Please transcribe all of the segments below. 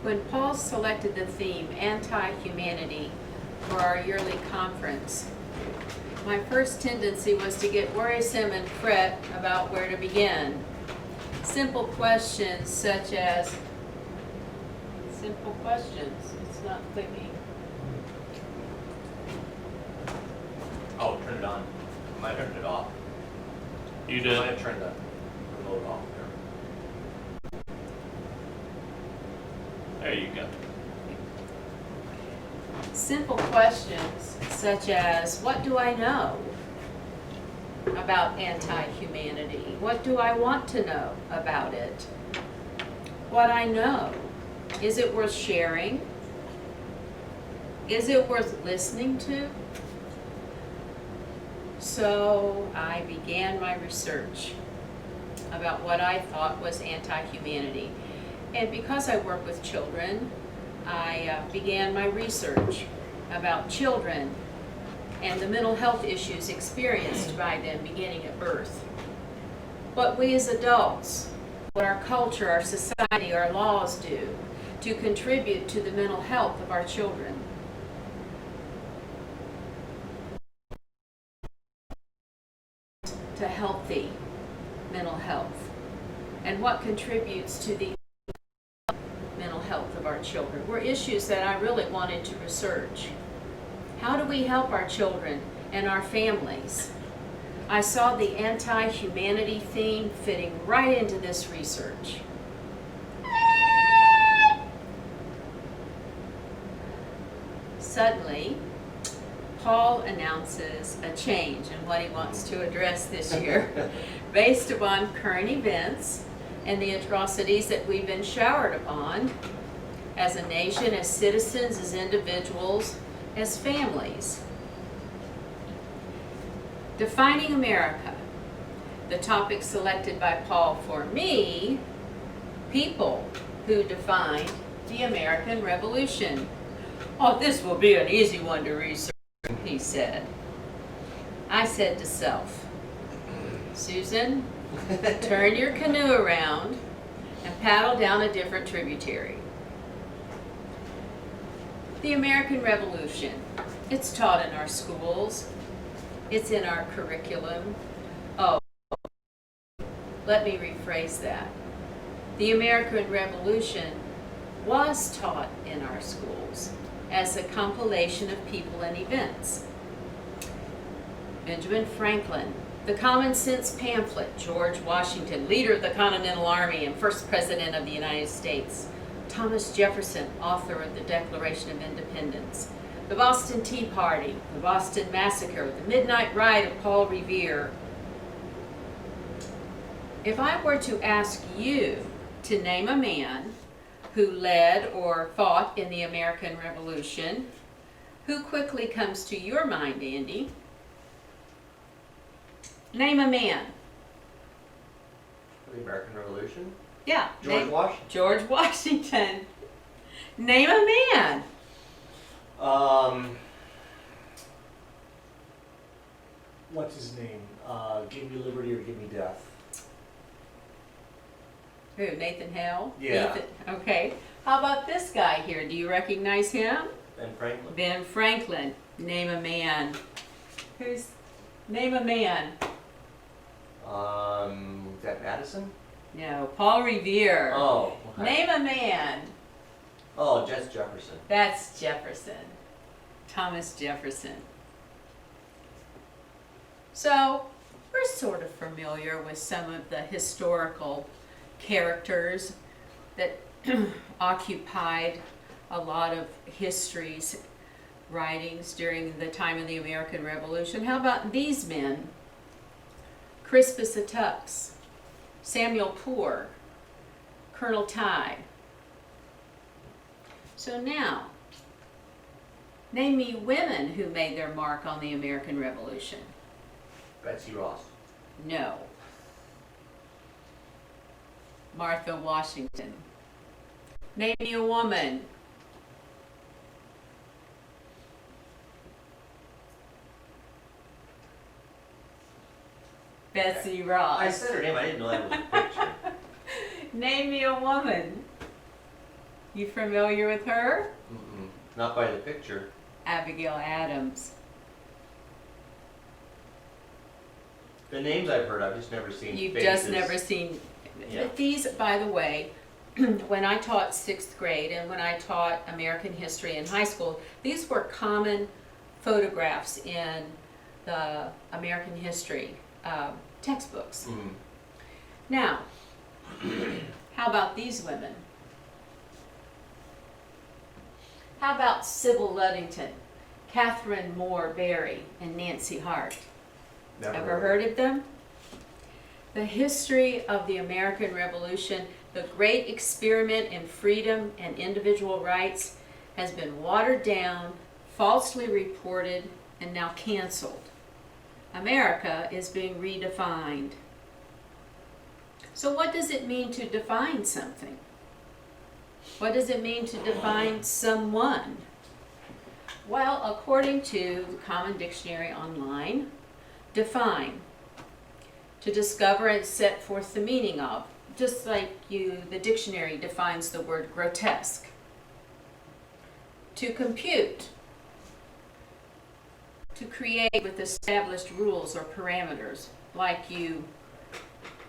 When Paul selected the theme anti-humanity for our yearly conference, my first tendency was to get worrisome and fret about where to begin. Simple questions such as, it's not clicking. Oh, turn it on. I might have turned it off. You I did. might have turned the remote off there. There you go. Simple questions such as, what do I know about anti-humanity? What do I want to know about it? What I know, is it worth sharing? Is it worth listening to? So I began my research about what I thought was anti-humanity. And because I work with children, I began my research about children and the mental health issues experienced by them beginning at birth. What we as adults, what our culture, our society, our laws do to contribute to the mental health of our children. To healthy mental health, and what contributes to the mental health of our children were issues that I really wanted to research. How do we help our children and our families? I saw the anti-humanity theme fitting right into this research. Suddenly, Paul announces a change in what he wants to address this year based upon current events and the atrocities that we've been showered upon as a nation, as citizens, as individuals, as families. Defining America, the topic selected by Paul for me, people who defined the American Revolution. Oh, this will be an easy one to research, he said. I said to self, Susan, turn your canoe around and paddle down a different tributary. The American Revolution, it's taught in our schools, it's in our curriculum. Oh, let me rephrase that. The American Revolution was taught in our schools as a compilation of people and events. Benjamin Franklin, the Common Sense pamphlet, George Washington, leader of the Continental Army and first president of the United States, Thomas Jefferson, author of the Declaration of Independence, the Boston Tea Party, the Boston Massacre, the Midnight Ride of Paul Revere. If I were to ask you to name a man who led or fought in the American Revolution, who quickly comes to your mind, Andy? Name a man. The American Revolution? Yeah. George Washington. George Washington. Name a man. What's his name? Give me liberty or give me death. Who, Nathan Hale? Yeah. Nathan, okay. How about this guy here? Do you recognize him? Ben Franklin. Ben Franklin. Name a man. Name a man. Is that Madison? No, Paul Revere. Oh. Okay. Name a man. Oh, just Jefferson. That's Jefferson. Thomas Jefferson. So, we're sort of familiar with some of the historical characters that occupied a lot of history's writings during the time of the American Revolution. How about these men? Crispus Attucks, Samuel Poor, Colonel Tye. So now, name me women who made their mark on the American Revolution. Betsy Ross. No. Martha Washington. Name me a woman. Betsy Ross. I said her name. I didn't know that was a picture. Name me a woman. You familiar with her? Mm-mm. Not by the picture. Abigail Adams. The names I've heard, I've just never seen You've faces. just never seen. Yeah. But these, by the way, when I taught 6th grade and when I taught American history in high school, these were common photographs in the American history textbooks. Mm. Now, how about these women? How about Sybil Ludington, Catherine Moore Barry, and Nancy Hart? Never Ever heard of them? The history of the American Revolution, the great experiment in freedom and individual rights, has been watered down, falsely reported, and now canceled. America is being redefined. So what does it mean to define something? What does it mean to define someone? Well, according to the Common Dictionary online, define, to discover and set forth the meaning of, just like the dictionary defines the word grotesque. To compute, to create with established rules or parameters, like you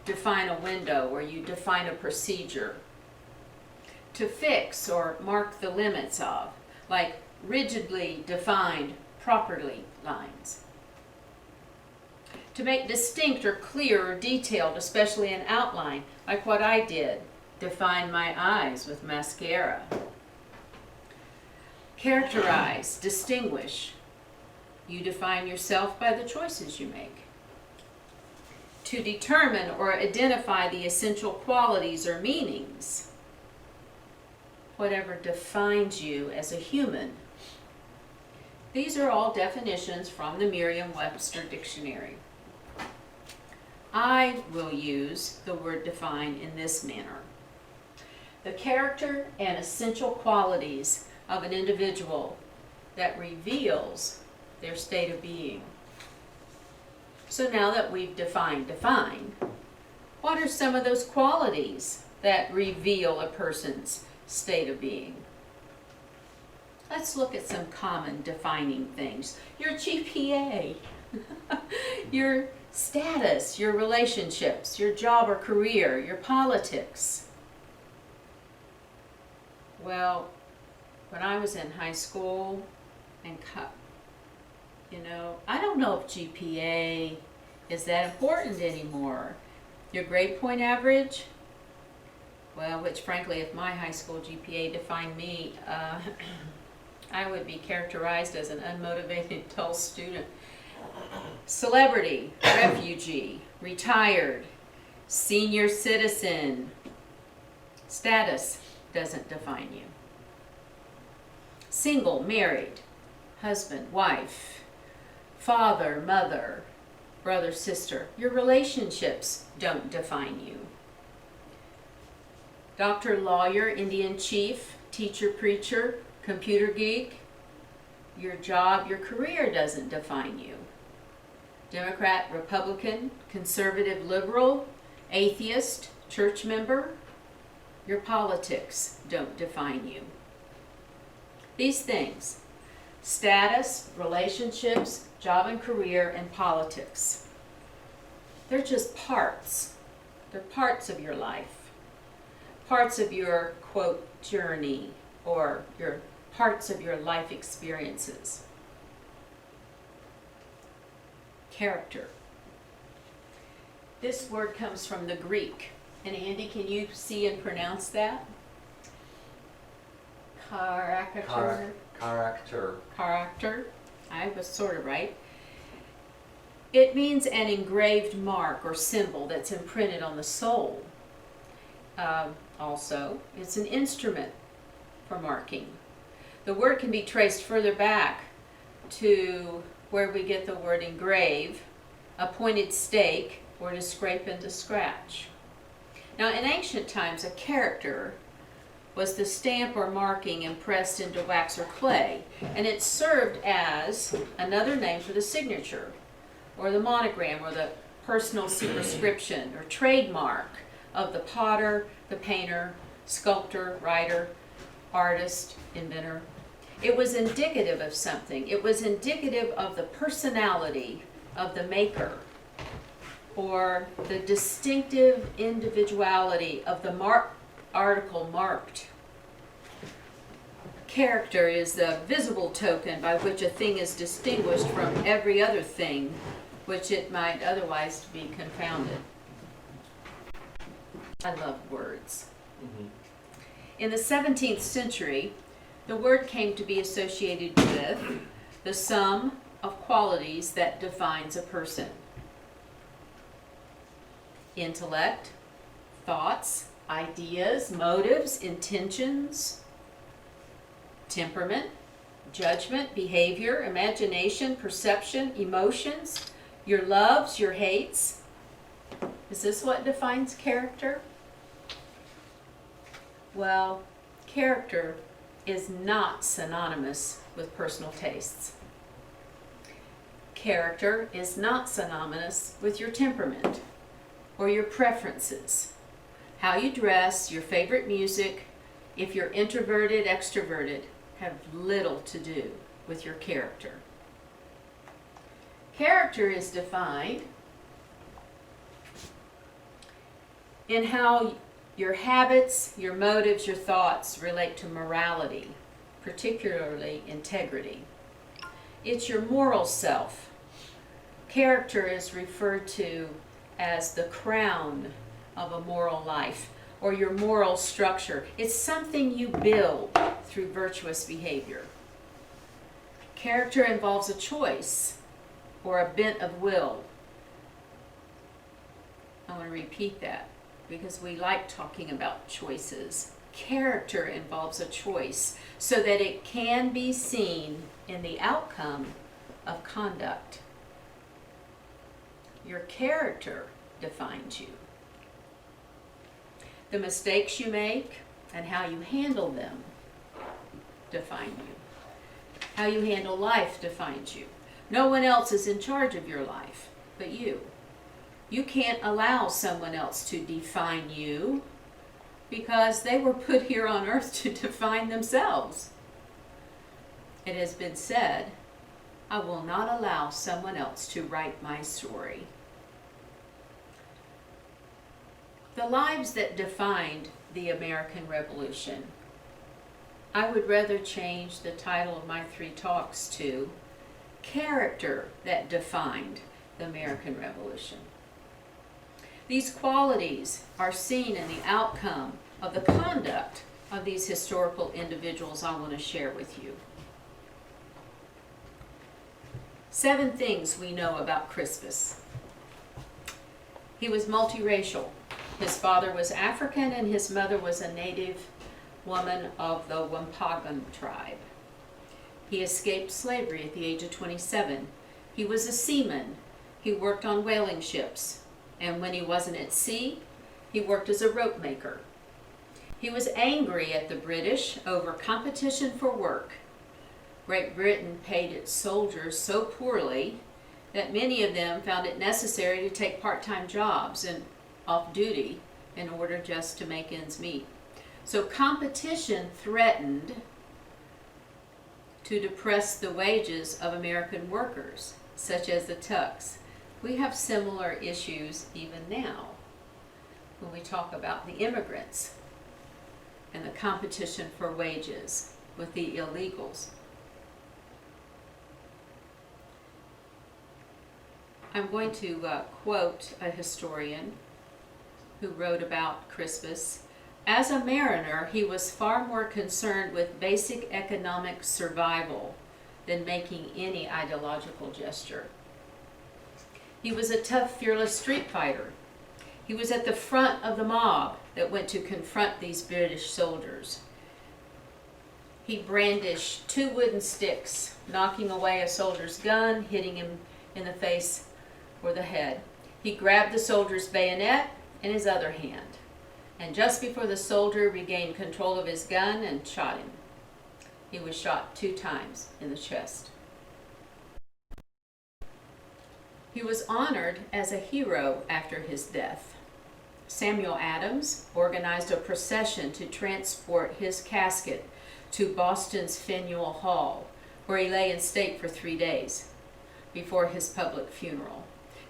define a window or you define a procedure. To fix or mark the limits of, like rigidly defined properly lines. To make distinct or clear or detailed, especially an outline, like what I did, define my eyes with mascara. Characterize, distinguish. You define yourself by the choices you make. To determine or identify the essential qualities or meanings. Whatever defines you as a human. These are all definitions from the Merriam-Webster Dictionary. I will use the word define in this manner. The character and essential qualities of an individual that reveals their state of being. So now that we've defined define, what are some of those qualities that reveal a person's state of being? Let's look at some common defining things. Your GPA, your status, your relationships, your job or career, your politics. Well, when I was in high school and I don't know if GPA is that important anymore. Your grade point average, well, which frankly, if my high school GPA defined me, I would be characterized as an unmotivated, dull student. Celebrity, refugee, retired, senior citizen. Status doesn't define you. Single, married, husband, wife, father, mother, brother, sister. Your relationships don't define you. Doctor, lawyer, Indian chief, teacher, preacher, computer geek. Your job, your career doesn't define you. Democrat, Republican, conservative, liberal, atheist, church member. Your politics don't define you. These things, status, relationships, job and career, and politics, they're just parts. They're parts of your life. Parts of your, quote, journey, or your parts of your life experiences. Character. This word comes from the Greek. And Andy, can you see and pronounce that? Character. Character. I was sort of right. It means an engraved mark or symbol that's imprinted on the soul. Also, it's an instrument for marking. The word can be traced further back to where we get the word engrave, a pointed stake, or to scrape and to scratch. Now, in ancient times, a character was the stamp or marking impressed into wax or clay, and it served as another name for the signature, or the monogram, or the personal superscription, or trademark of the potter, the painter, sculptor, writer, artist, inventor. It was indicative of something. It was indicative of the personality of the maker, or the distinctive individuality of the article marked. Character is the visible token by which a thing is distinguished from every other thing which it might otherwise be confounded. I love words. In the 17th century, the word came to be associated with the sum of qualities that defines a person. Intellect, thoughts, ideas, motives, intentions, temperament, judgment, behavior, imagination, perception, emotions, your loves, your hates. Is this what defines character? Well, character is not synonymous with personal tastes. Character is not synonymous with your temperament or your preferences. How you dress, your favorite music, if you're introverted, extroverted, have little to do with your character. Character is defined in how your habits, your motives, your thoughts relate to morality, particularly integrity. It's your moral self. Character is referred to as the crown of a moral life, or your moral structure. It's something you build through virtuous behavior. Character involves a choice or a bent of will. I want to repeat that because we like talking about choices. Character involves a choice so that it can be seen in the outcome of conduct. Your character defines you. The mistakes you make and how you handle them define you. How you handle life defines you. No one else is in charge of your life but you. You can't allow someone else to define you because they were put here on earth to define themselves. It has been said, I will not allow someone else to write my story. The lives that defined the American Revolution. I would rather change the title of my 3 talks to Character That Defined the American Revolution. These qualities are seen in the outcome of the conduct of these historical individuals I want to share with you. 7 things we know about Crispus. He was multiracial. His father was African and his mother was a native woman of the Wampanoag tribe. He escaped slavery at the age of 27. He was a seaman. He worked on whaling ships. And when he wasn't at sea, he worked as a rope maker. He was angry at the British over competition for work. Great Britain paid its soldiers so poorly that many of them found it necessary to take part-time jobs and off duty in order just to make ends meet. So competition threatened to depress the wages of American workers, such as the Tucks. We have similar issues even now when we talk about the immigrants and the competition for wages with the illegals. I'm going to quote a historian who wrote about Crispus. As a mariner, he was far more concerned with basic economic survival than making any ideological gesture. He was a tough, fearless street fighter. He was at the front of the mob that went to confront these British soldiers. He brandished 2 wooden sticks, knocking away a soldier's gun, hitting him in the face or the head. He grabbed the soldier's bayonet in his other hand, and just before the soldier regained control of his gun and shot him. He was shot 2 times in the chest. He was honored as a hero after his death. Samuel Adams organized a procession to transport his casket to Boston's Faneuil Hall, where he lay in state for 3 days before his public funeral.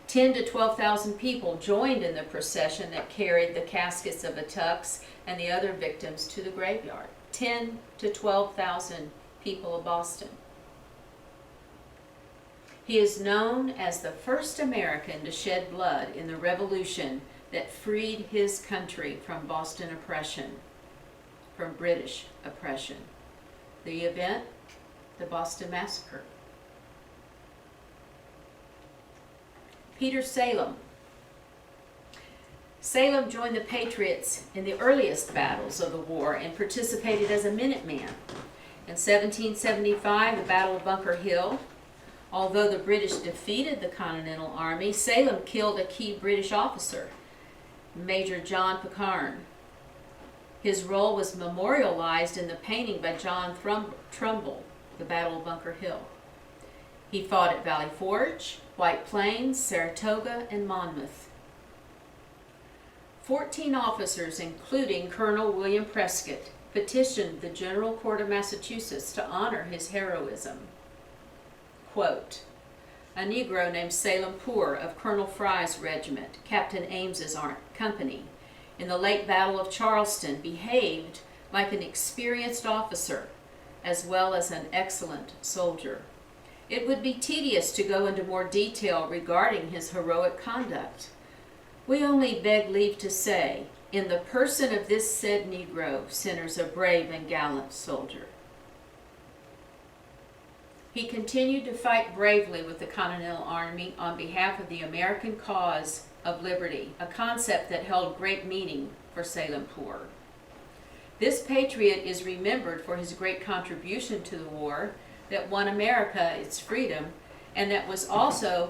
10 to 12,000 people joined in the procession that carried the caskets of Attucks and the other victims to the graveyard. 10 to 12,000 people of Boston. He is known as the first American to shed blood in the revolution that freed his country from Boston oppression, from British oppression. The event, the Boston Massacre. Peter Salem. Salem joined the Patriots in the earliest battles of the war and participated as a Minuteman. In 1775, the Battle of Bunker Hill, although the British defeated the Continental Army, Salem killed a key British officer, Major John Pitcairn. His role was memorialized in the painting by John Trumbull, The Battle of Bunker Hill. He fought at Valley Forge, White Plains, Saratoga, and Monmouth. 14 officers, including Colonel William Prescott, petitioned the General Court of Massachusetts to honor his heroism. Quote, a Negro named Salem Poor of Colonel Fry's regiment, Captain Ames's company, in the late Battle of Charleston behaved like an experienced officer as well as an excellent soldier. It would be tedious to go into more detail regarding his heroic conduct. We only beg leave to say, in the person of this said Negro centers a brave and gallant soldier. He continued to fight bravely with the Continental Army on behalf of the American cause of liberty, a concept that held great meaning for Salem Poor. This patriot is remembered for his great contribution to the war that won America its freedom, and that was also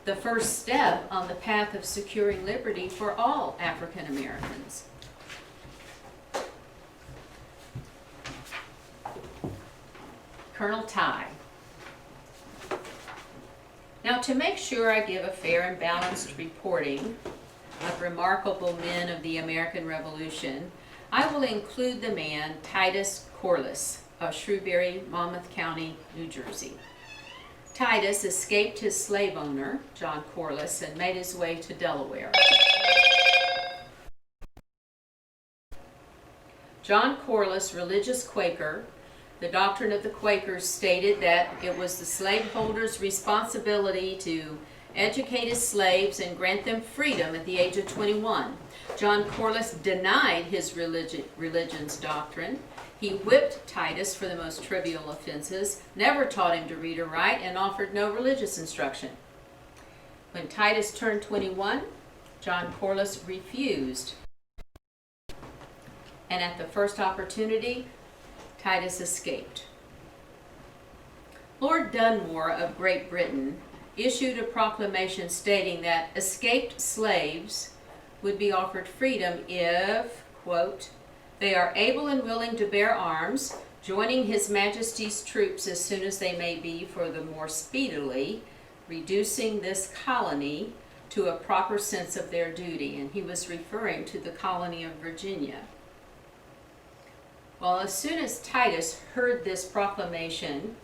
the first step on the path of securing liberty for all African Americans. Colonel Ty. Now, to make sure I give a fair and balanced reporting of remarkable men of the American Revolution, I will include the man Titus Corliss of Shrewsbury, Monmouth County, New Jersey. Titus escaped his slave owner, John Corliss, and made his way to Delaware. John Corliss, religious Quaker, the doctrine of the Quakers stated that it was the slaveholder's responsibility to educate his slaves and grant them freedom at the age of 21. John Corliss denied his religion's doctrine. He whipped Titus for the most trivial offenses, never taught him to read or write, and offered no religious instruction. When Titus turned 21, John Corliss refused. And at the first opportunity, Titus escaped. Lord Dunmore of Great Britain issued a proclamation stating that escaped slaves would be offered freedom if, quote, they are able and willing to bear arms, joining His Majesty's troops as soon as they may be for the more speedily reducing this colony to a proper sense of their duty. And he was referring to the colony of Virginia. Well, as soon as Titus heard this proclamation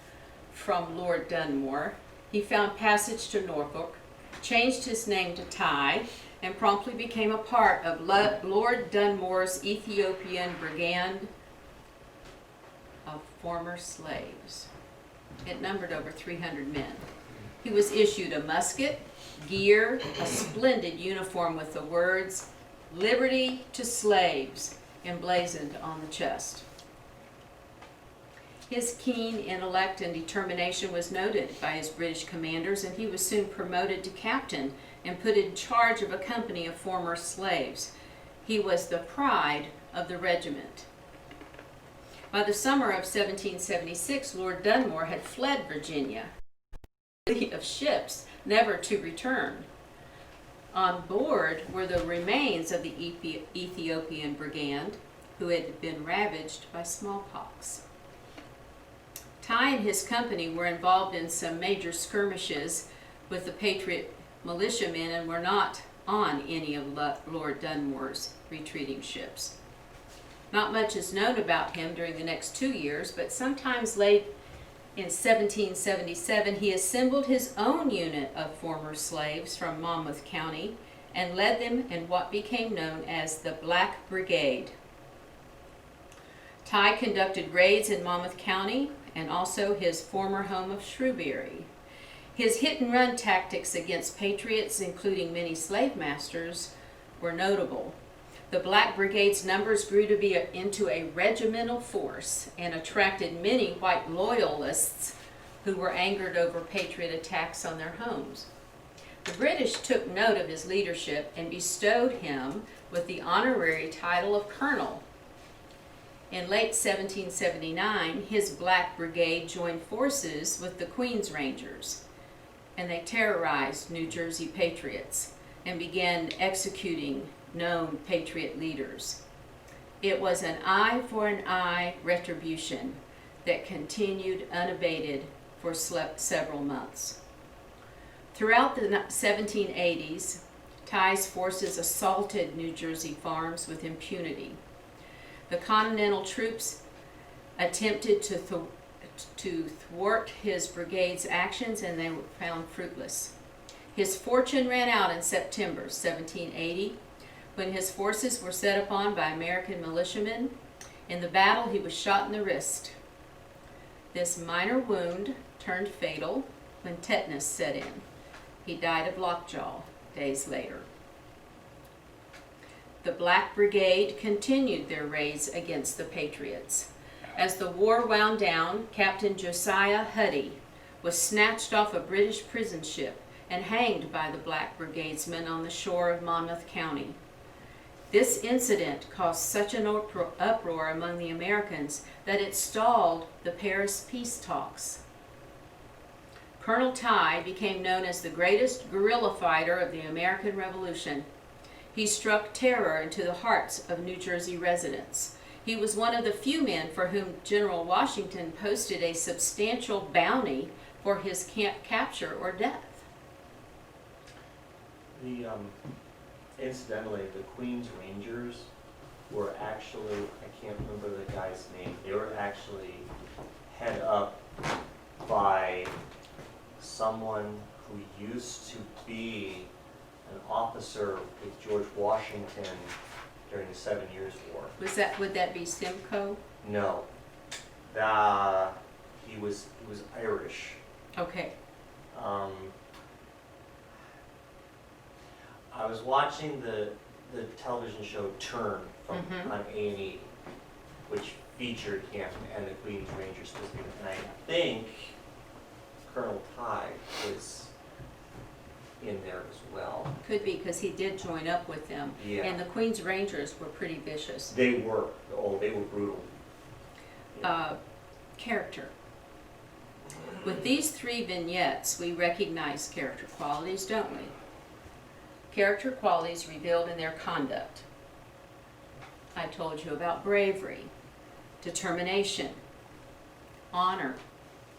from Lord Dunmore, he found passage to Norfolk, changed his name to Ty, and promptly became a part of Lord Dunmore's Ethiopian Brigand of former slaves. It numbered over 300 men. He was issued a musket, gear, a splendid uniform with the words, "Liberty to slaves," emblazoned on the chest. His keen intellect and determination was noted by his British commanders, and he was soon promoted to captain and put in charge of a company of former slaves. He was the pride of the regiment. By the summer of 1776, Lord Dunmore had fled Virginia, of ships, never to return. On board were the remains of the Ethiopian Brigand, who had been ravaged by smallpox. Ty and his company were involved in some major skirmishes with the Patriot militiamen and were not on any of Lord Dunmore's retreating ships. Not much is known about him during the next 2 years, but sometimes late in 1777 he assembled his own unit of former slaves from Monmouth County and led them in what became known as the Black Brigade. Ty conducted raids in Monmouth County and also his former home of Shrewsbury. His hit-and-run tactics against patriots, including many slave masters, were notable. The Black Brigade's numbers grew to be into a regimental force and attracted many white loyalists who were angered over patriot attacks on their homes. The British took note of his leadership and bestowed him with the honorary title of colonel. In late 1779, his Black Brigade joined forces with the Queen's Rangers, and they terrorized New Jersey patriots and began executing known patriot leaders. It was an eye for an eye retribution that continued unabated for several months. Throughout the 1780s, Ty's forces assaulted New Jersey farms with impunity. The Continental troops attempted to thwart his brigade's actions, and they were found fruitless. His fortune ran out in September 1780 when his forces were set upon by American militiamen. In the battle, he was shot in the wrist. This minor wound turned fatal when tetanus set in. He died of lockjaw days later. The Black Brigade continued their raids against the Patriots. As the war wound down, Captain Josiah Huddy was snatched off a British prison ship and hanged by the Black Brigadesmen on the shore of Monmouth County. This incident caused such an uproar among the Americans that it stalled the Paris peace talks. Colonel Ty became known as the greatest guerrilla fighter of the American Revolution. He struck terror into the hearts of New Jersey residents. He was one of the few men for whom General Washington posted a substantial bounty for his capture or death. Incidentally, the Queen's Rangers were actually, I can't remember the guy's name, they were actually head up by someone who used to be an officer with George Washington during the 7 Years' War. Would that be Simcoe? No. He was Irish. Okay. I was watching the television show Turn from on A&E, which featured him and the Queen's Rangers specifically. And I think Colonel Ty was in there as well. Could be, because he did join up with them. Yeah. And the Queen's Rangers were pretty vicious. They were. Oh, they were brutal. Yeah. Character. With these 3 vignettes, we recognize character qualities, don't we? Character qualities revealed in their conduct. I told you about bravery, determination, honor,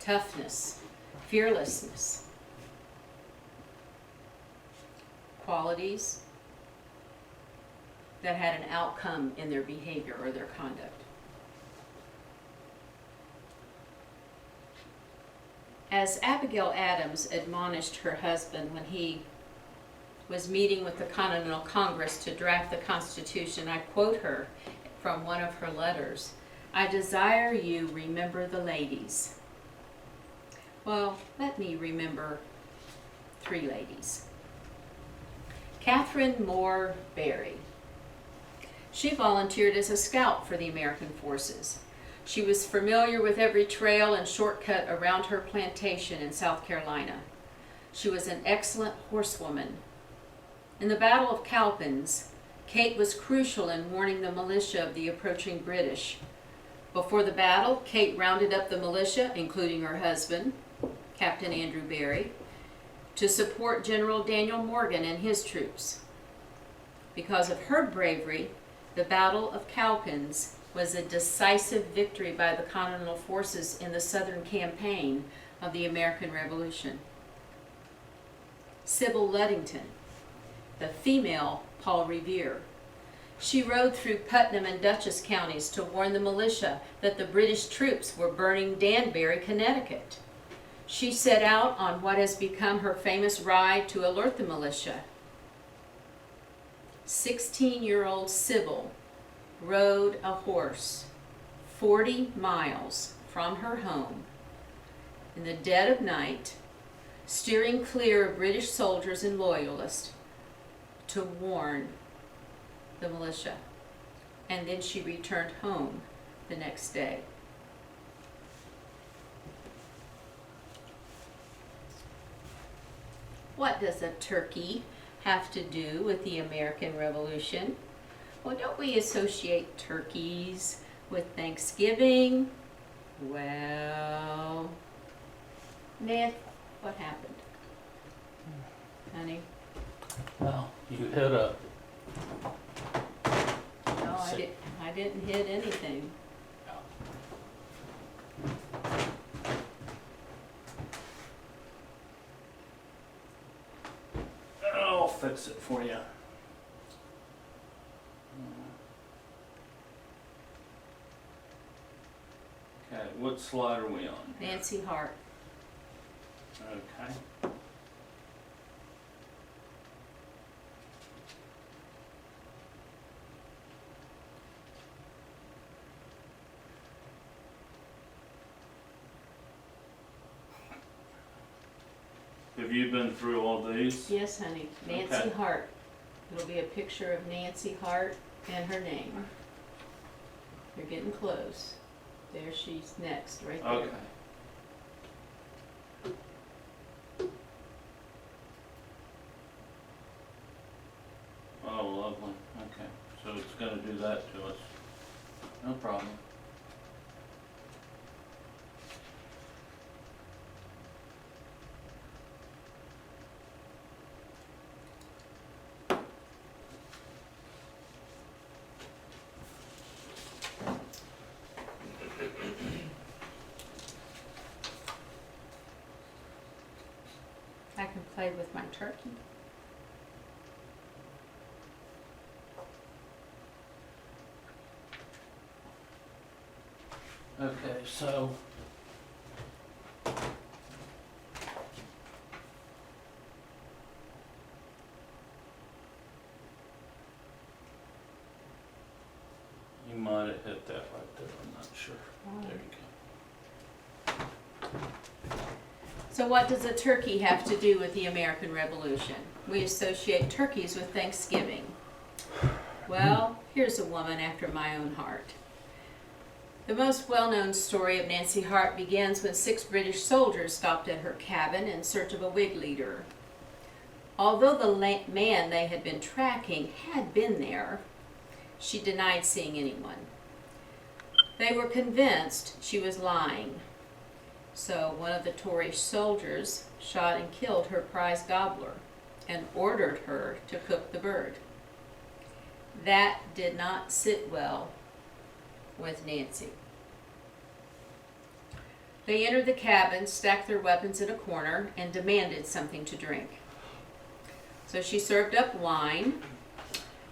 toughness, fearlessness. Qualities that had an outcome in their behavior or their conduct. As Abigail Adams admonished her husband when he was meeting with the Continental Congress to draft the Constitution, I quote her from one of her letters, "I desire you remember the ladies." Well, let me remember 3 ladies. Catherine Moore Barry. She volunteered as a scout for the American forces. She was familiar with every trail and shortcut around her plantation in South Carolina. She was an excellent horsewoman. In the Battle of Cowpens, Kate was crucial in warning the militia of the approaching British. Before the battle, Kate rounded up the militia, including her husband, Captain Andrew Barry, to support General Daniel Morgan and his troops. Because of her bravery, the Battle of Cowpens was a decisive victory by the Continental forces in the Southern campaign of the American Revolution. Sybil Ludington, the female Paul Revere. She rode through Putnam and Dutchess counties to warn the militia that the British troops were burning Danbury, Connecticut. She set out on what has become her famous ride to alert the militia. 16-year-old Sybil rode a horse 40 miles from her home in the dead of night, steering clear of British soldiers and loyalists to warn the militia. And then she returned home the next day. What does a turkey have to do with the American Revolution? Well, don't we associate turkeys with Thanksgiving? Well, Ned, what happened? Honey? Well, you hit a, No, I didn't hit anything. I'll fix it for you. Okay, what slide are we on? Nancy Hart. Okay. Have you been through all these? Yes, honey. Nancy Okay. Hart. It'll be a picture of Nancy Hart and her name. You're getting close. There she's next, right there. Okay. Oh, lovely. Okay, so it's gonna do that to us. No problem. I can play with my turkey. Okay, so. You might have hit that right there, I'm not sure. There you go. So what does a turkey have to do with the American Revolution? We associate turkeys with Thanksgiving. Well, here's a woman after my own heart. The most well-known story of Nancy Hart begins when 6 British soldiers stopped at her cabin in search of a Whig leader. Although the man they had been tracking had been there, she denied seeing anyone. They were convinced she was lying. So one of the Tory soldiers shot and killed her prize gobbler and ordered her to cook the bird. That did not sit well with Nancy. They entered the cabin, stacked their weapons in a corner, and demanded something to drink. So she served up wine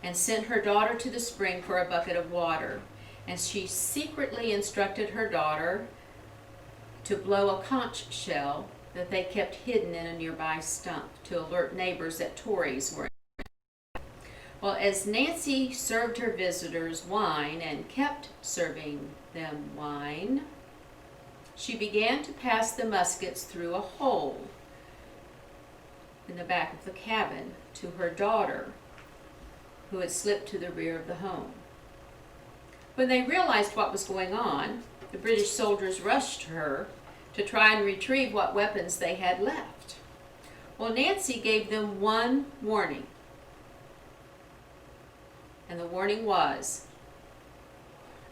and sent her daughter to the spring for a bucket of water. And she secretly instructed her daughter to blow a conch shell that they kept hidden in a nearby stump to alert neighbors that Tories were. Well, as Nancy served her visitors wine and kept serving them wine, she began to pass the muskets through a hole in the back of the cabin to her daughter, who had slipped to the rear of the home. When they realized what was going on, the British soldiers rushed her to try and retrieve what weapons they had left. Well, Nancy gave them one warning. And the warning was,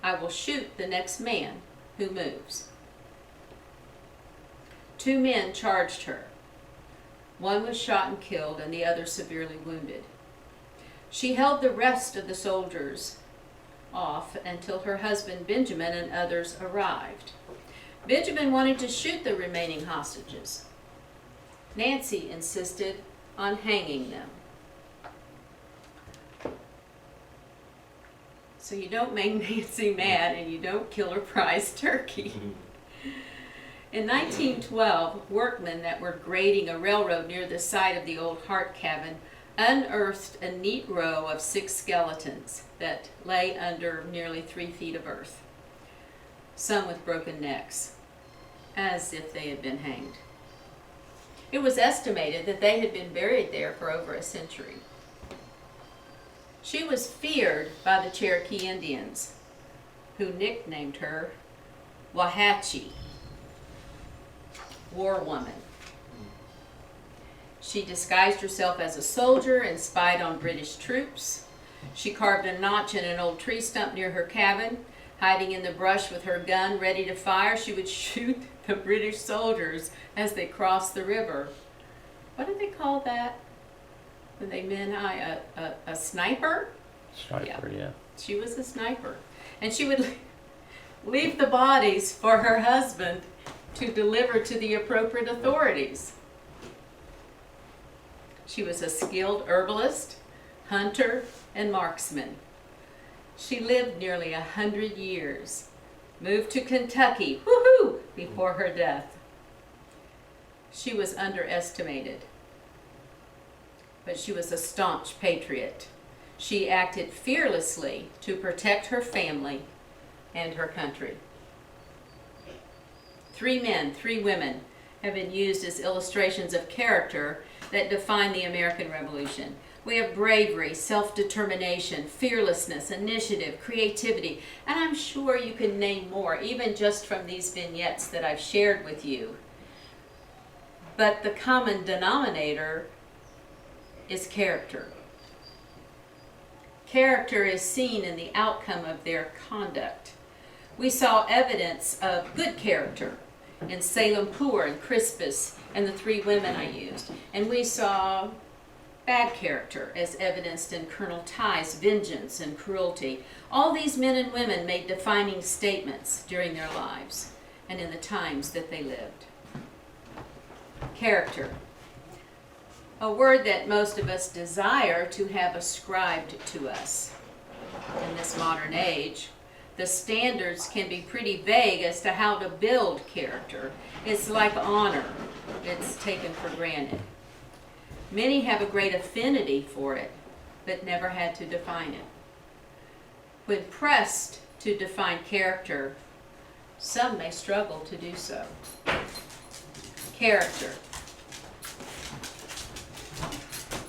I will shoot the next man who moves. 2 men charged her. One was shot and killed, and the other severely wounded. She held the rest of the soldiers off until her husband Benjamin and others arrived. Benjamin wanted to shoot the remaining hostages. Nancy insisted on hanging them. So you don't make Nancy mad and you don't kill her prize turkey. In 1912, workmen that were grading a railroad near the site of the old Hart cabin unearthed a neat row of 6 skeletons that lay under nearly 3 feet of earth, some with broken necks, as if they had been hanged. It was estimated that they had been buried there for over a century. She was feared by the Cherokee Indians, who nicknamed her Wahatchee, war woman. She disguised herself as a soldier and spied on British troops. She carved a notch in an old tree stump near her cabin. Hiding in the brush with her gun ready to fire, she would shoot the British soldiers as they crossed the river. What did they call that? When they meant a sniper? Sniper, yeah. She was a sniper. And she would leave the bodies for her husband to deliver to the appropriate authorities. She was a skilled herbalist, hunter, and marksman. She lived nearly 100 years, moved to Kentucky, woohoo, before her death. She was underestimated, but she was a staunch patriot. She acted fearlessly to protect her family and her country. 3 men, 3 women have been used as illustrations of character that define the American Revolution. We have bravery, self-determination, fearlessness, initiative, creativity, and I'm sure you can name more, even just from these vignettes that I've shared with you. But the common denominator is character. Character is seen in the outcome of their conduct. We saw evidence of good character in Salem Poor and Crispus and the 3 women I used. And we saw bad character as evidenced in Colonel Tye's vengeance and cruelty. All these men and women made defining statements during their lives and in the times that they lived. Character. A word that most of us desire to have ascribed to us. In this modern age, the standards can be pretty vague as to how to build character. It's like honor. It's taken for granted. Many have a great affinity for it, but never had to define it. When pressed to define character, some may struggle to do so. Character.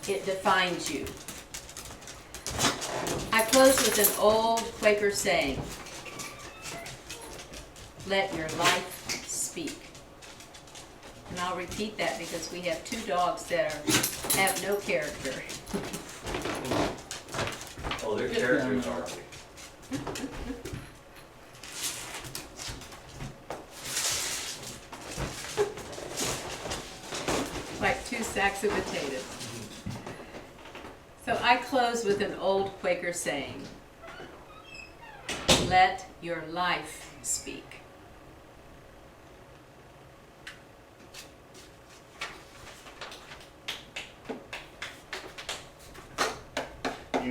It defines you. I close with an old Quaker saying, let your life speak. And I'll repeat that because we have 2 dogs that have no character. Oh, their characters are. Like 2 sacks of potatoes. So I close with an old Quaker saying, let your life speak. When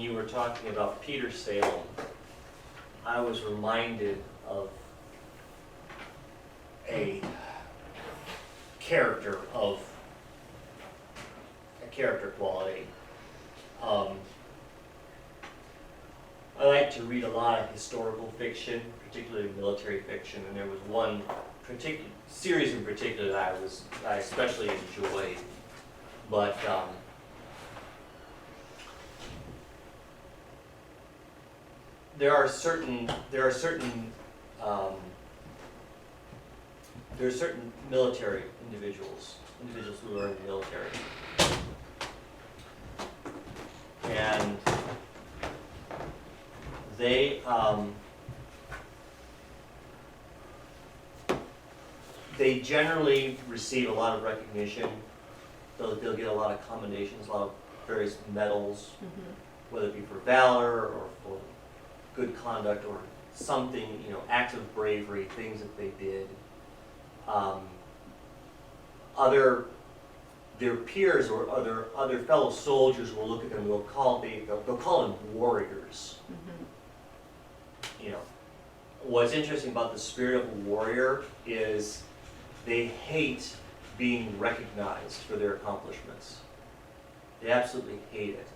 you were talking about Peter Salem, I was reminded of a character quality. I like to read a lot of historical fiction, particularly military fiction, and there was one series in particular that I especially enjoyed. But there are certain military individuals who are in the military, and they generally receive a lot of recognition. They'll get a lot of commendations, a lot of various medals, whether it be for valor or for good conduct or something, acts of bravery, things that they did. Other their peers or other fellow soldiers will look at them and they'll call them warriors. Mhm. You know, what's interesting about the spirit of a warrior is they hate being recognized for their accomplishments. They absolutely hate it.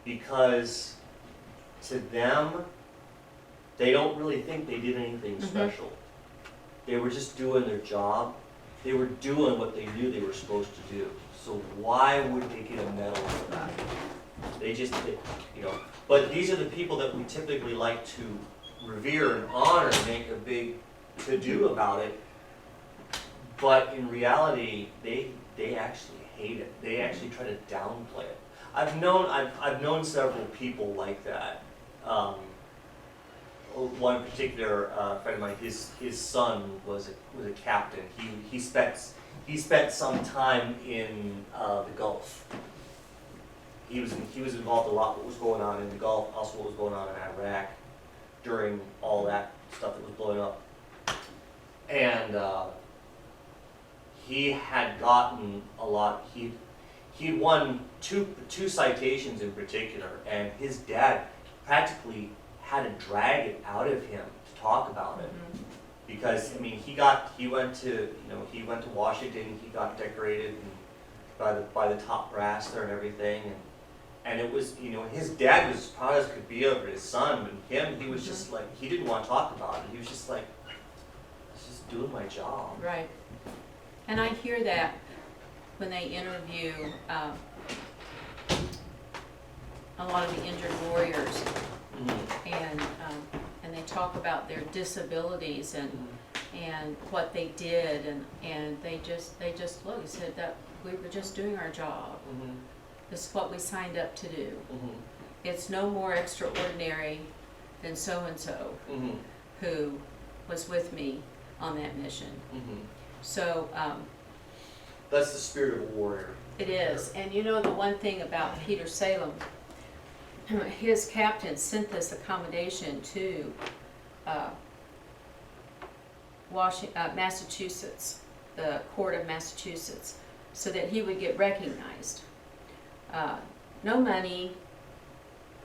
Because to them, they don't really think they did anything Mhm. special. They were just doing their job. They were doing what they knew they were supposed to do. So why would they get a medal for that? You know, but these are the people that we typically like to revere and honor and make a big to-do about it. But in reality, they actually hate it. They actually try to downplay it. I've known several people like that. One particular friend of mine, his son was a captain. He spent some time in the Gulf. He was involved a lot with what was going on in the Gulf, also what was going on in Iraq during all that stuff that was blowing up. And he had gotten a lot. He'd won two citations in particular, and his dad practically had to drag it out of him to talk about it. Mhm. Because I mean, he went to Washington. He got decorated by the top brass there and everything, and it was, you know, his dad was as proud as could be over his son, but he was just like, he didn't want to talk about it. He was just like, I was just doing my job. Right. And I hear that when they interview a lot of the injured warriors, and they talk about their disabilities and what they did, and they just look and said that we were just doing our job. This is what we signed up to do. It's no more extraordinary than so-and-so who was with me on that mission. So That's the spirit of a warrior. it is. And you know, the one thing about Peter Salem, his captain sent this accommodation to Massachusetts, the court of Massachusetts, so that he would get recognized. No money,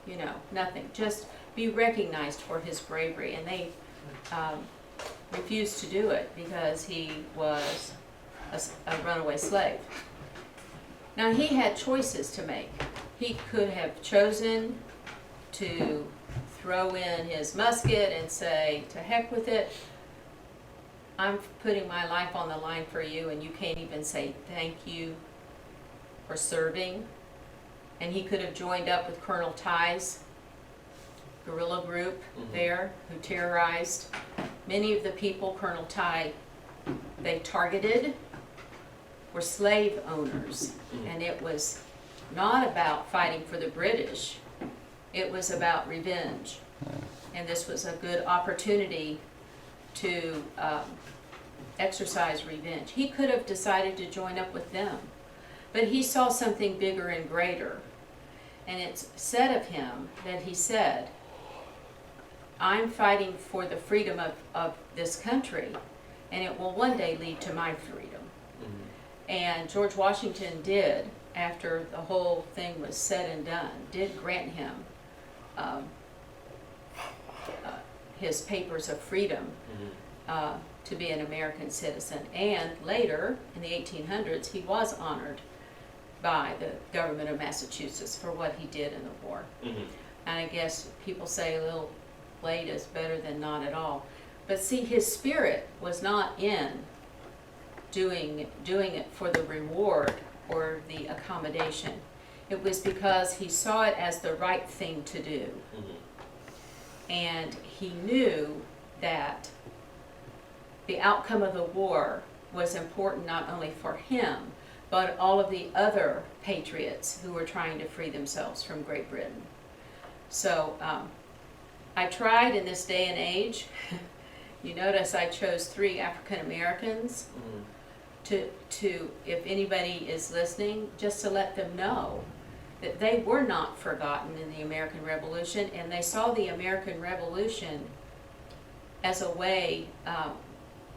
you know, nothing, just be recognized for his bravery. And they refused to do it because he was a runaway slave. Now, he had choices to make. He could have chosen to throw in his musket and say, to heck with it, I'm putting my life on the line for you, and you can't even say thank you for serving. And he could have joined up with Colonel Ty's guerrilla group there, who terrorized many of the people Colonel Ty they targeted were slave owners. And it was not about fighting for the British, it was about revenge. And this was a good opportunity to exercise revenge. He could have decided to join up with them, but he saw something bigger and greater. And it's said of him that he said, I'm fighting for the freedom of this country, and it will one day lead to my freedom. And George Washington did, after the whole thing was said and done, did grant him his papers of freedom to be an American citizen. And later, in the 1800s, he was honored by the government of Massachusetts for what he did in the war. And I guess people say a little late is better than not at all. But see, his spirit was not in doing it for the reward or the accommodation. It was because he saw it as the right thing to do. And he knew that the outcome of the war was important not only for him, but all of the other patriots who were trying to free themselves from Great Britain. So I tried in this day and age, you notice I chose 3 African Americans to, if anybody is listening, just to let them know that they were not forgotten in the American Revolution, and they saw the American Revolution as a way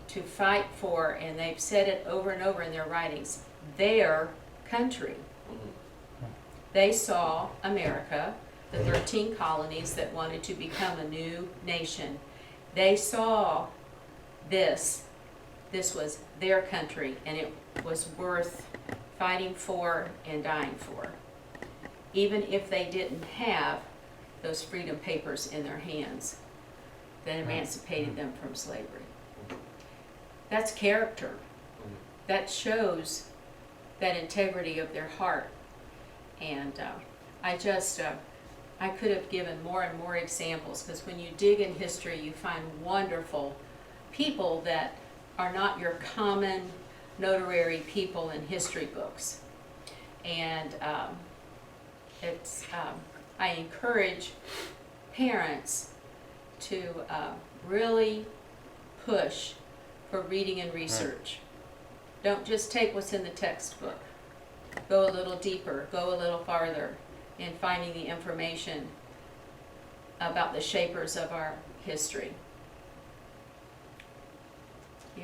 to fight for, and they've said it over and over in their writings, their country. Mhm. They saw America, the 13 colonies that wanted to become a new nation. They saw this. This was their country, and it was worth fighting for and dying for, even if they didn't have those freedom papers in their hands that emancipated them from slavery. That's character. Mhm. That shows that integrity of their heart. And I could have given more and more examples, because when you dig in history, you find wonderful people that are not your common notoriety people in history books. And I encourage parents to really push for reading and research. Don't just take what's in the textbook. Go a little deeper, go a little farther in finding the information about the shapers of our history.